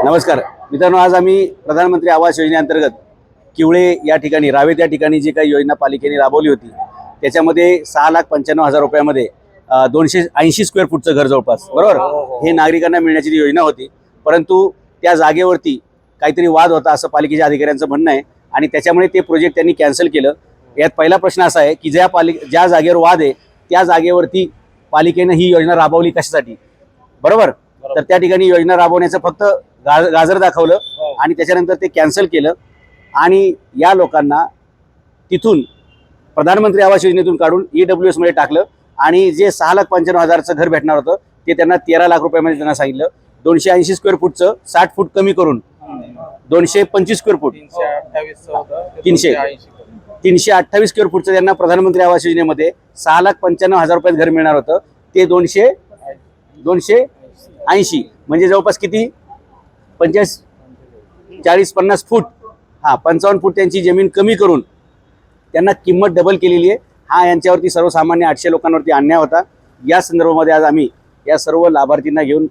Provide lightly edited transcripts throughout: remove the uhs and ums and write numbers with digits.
नमस्कार मित्रांनो, आज आम्ही प्रधानमंत्री आवास योजनेअंतर्गत किवळे या ठिकाणी रावेत या ठिकाणी जी काही योजना पालिकेने राबवली होती त्याच्यामध्ये 6,95,000 रुपयामध्ये 280 स्क्वेअर फूटचं घर जवळपास बरोबर हे नागरिकांना मिळण्याची जी योजना होती। परंतु त्या जागेवरती काहीतरी वाद होता असं पालिकेच्या अधिकाऱ्यांचं म्हणणं आहे आणि त्याच्यामुळे ते प्रोजेक्ट त्यांनी कॅन्सल केलं। यात पहिला प्रश्न असा आहे की ज्या जागेवर वाद आहे त्या जागेवरती पालिकेने ही योजना राबवली कशासाठी, बरोबर? तर त्या ठिकाणी योजना राबवण्याचं फक्त गाजर दाखवलं आणि त्याच्यानंतर ते कॅन्सल केलं आणि या लोकांना तिथून प्रधानमंत्री आवास योजनेतून काढून EWS मध्ये टाकलं आणि जे 6,95,000चं घर भेटणार होतं ते त्यांना 13 लाख रुपयामध्ये त्यांना सांगितलं। 280 स्क्वेअर फूटचं 60 फूट कमी करून 225 स्क्वेअर फूट 328 स्क्वेअर फूटचं त्यांना प्रधानमंत्री आवास योजनेमध्ये 6,95,000 रुपयात घर मिळणार होतं ते 280 म्हणजे जवळपास किती 40-50 फूट 55 फूट त्यांची जमीन कमी करून त्यांना किंमत डबल केलेली आहे। हा यांच्यावरती सर्वसामान्य 800 लोकांवरती अन्याय होता। या संदर्भामध्ये आज आम्ही या सर्व लाभार्थींना घेऊन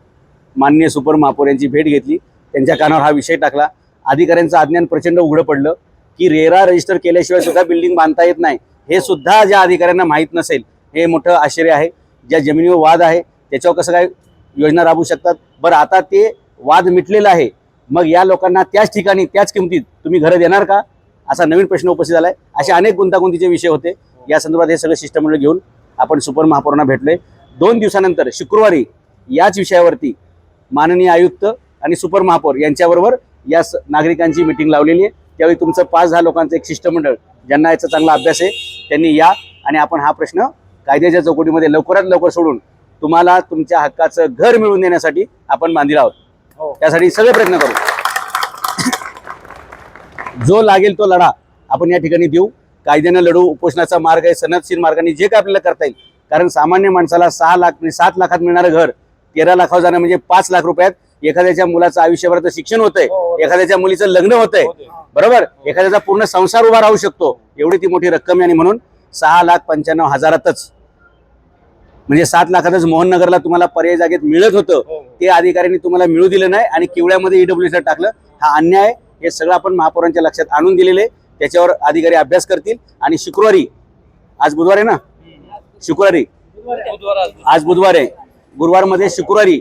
माननीय सुपर महापौर यांची भेट घेतली, त्यांच्या कानावर हा विषय टाकला। अधिकाऱ्यांचं अज्ञान प्रचंड उघडं पडलं की रेरा रजिस्टर केल्याशिवाय सुद्धा बिल्डिंग बांधता येत नाही, हे सुद्धा ज्या अधिकाऱ्यांना माहीत नसेल हे मोठं आश्चर्य आहे। ज्या जमिनीवर वाद आहे त्याच्यावर कसं काय योजना राबवू शकतात? बरं, आता ते वाद मिटलेला आहे, मग या लोकांना त्याच ठिकाणी त्याच किमतीत तुम्ही घरं देणार का, असा नवीन प्रश्न उपस्थित झालाय। असे अनेक गुंतागुंतीचे विषय होते। या संदर्भात हे सगळं शिष्टमंडळ घेऊन आपण सुपर महापौरांना भेटले। 2 दिवसानंतर शुक्रवारी याच विषयावरती माननीय आयुक्त आणि सुपर महापौर यांच्याबरोबर या नागरिकांची मीटिंग लावलेली आहे। त्यावेळी तुमचं 5-10 लोकांचं एक शिष्टमंडळ ज्यांना याचा चांगला अभ्यास आहे त्यांनी या आणि आपण हा प्रश्न कायद्याच्या चौकटीमध्ये लवकरात लवकर सोडून तुम्हाला तुमच्या हक्काचं घर मिळवून देण्यासाठी आपण बांधील आहोत। त्यासाठी सगळे प्रयत्न करू, जो लागेल तो लढा आपण या ठिकाणी देऊ। कायद्यानं लढू, उपोषणाचा मार्ग आहे, सनदशीर मार्गाने जे काय आपल्याला करता येईल। कारण सामान्य माणसाला 7 लाखात मिळणारं घर 13 लाखावर जाणं म्हणजे 5 लाख रुपयात एखाद्याच्या मुलाचं आयुष्यभराचं शिक्षण होतंय, एखाद्याच्या मुलीचं लग्न होतंय, बरोबर, एखाद्याचा पूर्ण संसार उभा राहू शकतो, एवढी ती मोठी रक्कम आहे। आणि म्हणून 6,95,000तच म्हणजे 7 लाखातच मोहननगरला तुम्हाला पर्याय जागेत मिळत होतं, ते अधिकाऱ्यांनी तुम्हाला मिळू दिलं नाही आणि किवळ्यामध्ये EWS टाकलं। हा अन्याय, हे सगळं आपण महापौरांच्या लक्षात आणून दिलेले, त्याच्यावर अधिकारी अभ्यास करतील आणि शुक्रवारी, आज बुधवार आहे ना, शुक्रवारी आज बुधवार आहे, गुरुवारमध्ये शुक्रवारी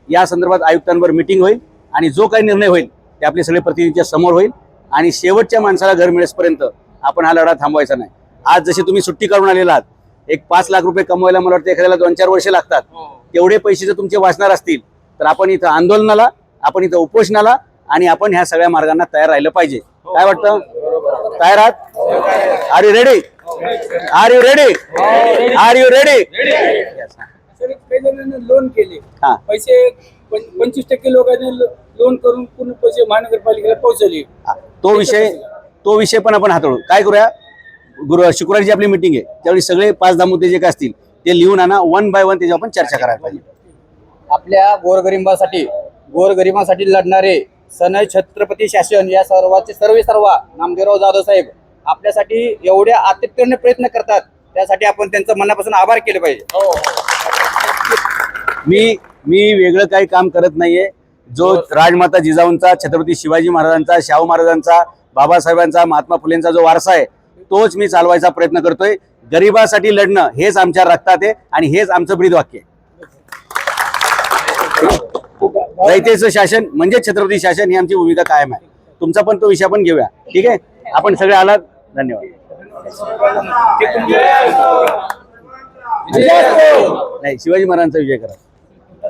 या संदर्भात आयुक्तांवर मीटिंग होईल आणि जो काही निर्णय होईल ते आपले सगळे प्रतिनिधींच्या समोर होईल आणि शेवटच्या माणसाला घर मिळेपर्यंत आपण हा लढा थांबवायचा नाही। आज जसे तुम्ही सुट्टी काढून आलेला आहात, एक 5 लाख रुपये कमवायला मला वाटतं एखाद्याला 2-4 वर्ष लागतात, तेवढे पैसे जर तुमचे वाचणार असतील तर आपण इथं आंदोलनाला, आपण इथं उपोषणाला आणि आपण ह्या सगळ्या मार्गांना तयार राहिलं पाहिजे। काय वाटतं? तयार आहात? Are you ready? Are you ready? Are you ready? Loan केले, पैसे 25% लोकांनी लोन करून पूर्ण पैसे महानगरपालिकेला पोहोचवले। तो विषय पण आपण हाताळू। काय करूया, शुक्रवारची आपली मीटिंग आहे, त्यावेळी सगळे 5-10 मुद्दे जे काय असतील ते लिहून आणा, 1 बाय 1 त्याच्यावर आपण चर्चा करायला पाहिजे। आपल्या गोरगरिबांसाठी लढणारे सनई छत्रपती शासन या सर्व नामदेवराव जाधव साहेब आपल्यासाठी एवढ्या आतिथ्याने प्रयत्न करतात, त्यासाठी आपण त्यांचं मनापासून आभार केले पाहिजे। मी वेगळं काही काम करत नाहीये। जो राजमाता जिजाऊंचा, छत्रपती शिवाजी महाराजांचा, शाहू महाराजांचा, बाबासाहेबांचा, महात्मा फुलेंचा जो वारसा आहे तोच मी चालवायचा प्रयत्न करतोय। गरिबासाठी लढणं हेच आमच्या रक्तात आहे आणि हेच आमचं ब्रीदवाक्य आहे। रयतेचं शासन म्हणजे छत्रपती शासन ही आमची भूमिका कायम आहे। तुमचा पण तो विषय आपण घेऊया, ठीक आहे? आपण सगळे आलात, धन्यवाद। नाही, शिवाजी महाराजांचा विजय करा।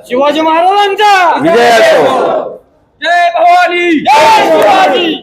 शिवाजी महाराजांचा विजय असो। जय भवानी, जय शिवाजी।